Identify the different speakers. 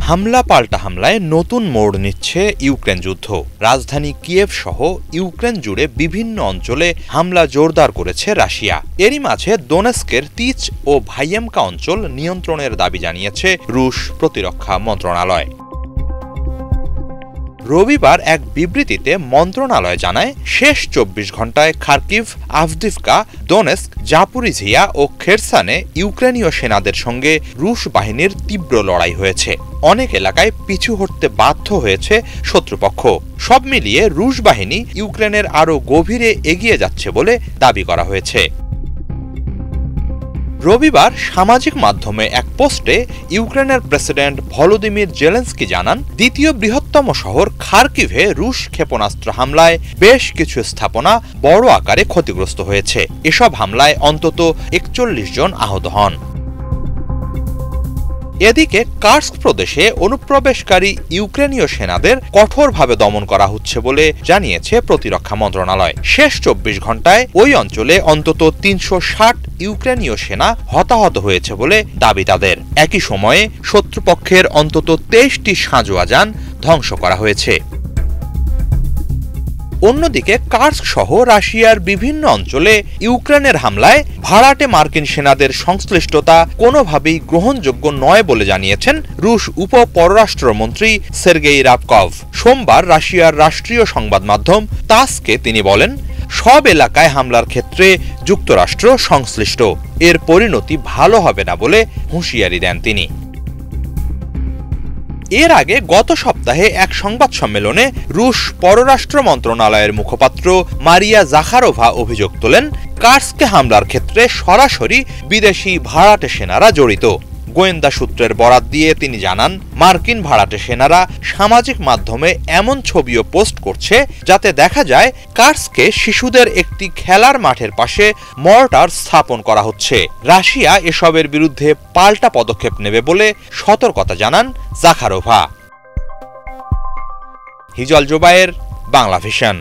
Speaker 1: হামলা পাল্টা হামলায় নতুন মোড় নিচ্ছে ইউক্রেন যুদ্ধ। রাজধানী কিয়েভ সহ ইউক্রেন জুড়ে বিভিন্ন অঞ্চলে হামলা জোরদার করেছে রাশিয়া। এরই মাঝে দোনেস্কের তিচ ও ভাইয়েমকা অঞ্চল নিয়ন্ত্রণের দাবি জানিয়েছে রুশ প্রতিরক্ষা মন্ত্রণালয়। রবিবার এক বিবৃতিতে মন্ত্রণালয় জানায়, শেষ ২৪ ঘণ্টায় খার্কিভ, আভদিভকা, দোনেস্ক, জাপোরিঝিয়া ও খেরসানে ইউক্রেনীয় সেনাদের সঙ্গে রুশ বাহিনীর তীব্র লড়াই হয়েছে। অনেক এলাকায় পিছু হটতে বাধ্য হয়েছে শত্রুপক্ষ। সব মিলিয়ে রুশ বাহিনী ইউক্রেনের আরও গভীরে এগিয়ে যাচ্ছে বলে দাবি করা হয়েছে। রবিবার সামাজিক মাধ্যমে এক পোস্টে ইউক্রেনের প্রেসিডেন্ট ভলোদিমির জেলেন্সকি জানান, দ্বিতীয় বৃহত্তম শহর খার্কিভে রুশ ক্ষেপণাস্ত্র হামলায় বেশ কিছু স্থাপনা বড় আকারে ক্ষতিগ্রস্ত হয়েছে। এসব হামলায় অন্তত ৪১ জন আহত হন। এদিকে কার্স্ক প্রদেশে অনুপ্রবেশকারী ইউক্রেনীয় সেনাদের কঠোরভাবে দমন করা হচ্ছে বলে জানিয়েছে প্রতিরক্ষা মন্ত্রণালয়। শেষ ২৪ ঘণ্টায় ওই অঞ্চলে অন্তত ৩৬০ ইউক্রেনীয় সেনা হতাহত হয়েছে বলে দাবি তাদের। একই সময়ে শত্রুপক্ষের অন্তত ২৩টি সাঁজোয়া যান ধ্বংস করা হয়েছে। অন্যদিকে কার্স্ক সহ রাশিয়ার বিভিন্ন অঞ্চলে ইউক্রেনের হামলায় ভাড়াটে মার্কিন সেনাদের সংশ্লিষ্টতা কোনোভাবেই গ্রহণযোগ্য নয় বলে জানিয়েছেন রুশ উপ পররাষ্ট্রমন্ত্রী সের্গেই রাবকভ। সোমবার রাশিয়ার রাষ্ট্রীয় সংবাদ মাধ্যম তাসকে তিনি বলেন, সব এলাকায় হামলার ক্ষেত্রে যুক্তরাষ্ট্র সংশ্লিষ্ট, এর পরিণতি ভালো হবে না বলে হুঁশিয়ারি দেন তিনি। এর আগে গত সপ্তাহে এক সংবাদ সম্মেলনে রুশ পররাষ্ট্র মন্ত্রণালয়ের মুখপাত্র মারিয়া জাখারোভা অভিযোগ তোলেন, কার্স্কে হামলার ক্ষেত্রে সরাসরি বিদেশি ভাড়াটে সেনারা জড়িত। গোয়েন্দা সূত্রের বরাত দিয়ে তিনি জানান, মার্কিন ভাড়াটে সেনারা সামাজিক মাধ্যমে এমন ছবিও পোস্ট করছে যাতে দেখা যায় কার্স্কে শিশুদের একটি খেলার মাঠের পাশে মর্টার স্থাপন করা হচ্ছে। রাশিয়া এসবের বিরুদ্ধে পাল্টা পদক্ষেপ নেবে বলে সতর্কতা জানান জাখারোভা। হিজল জোবায়ের, বাংলা ভিশন।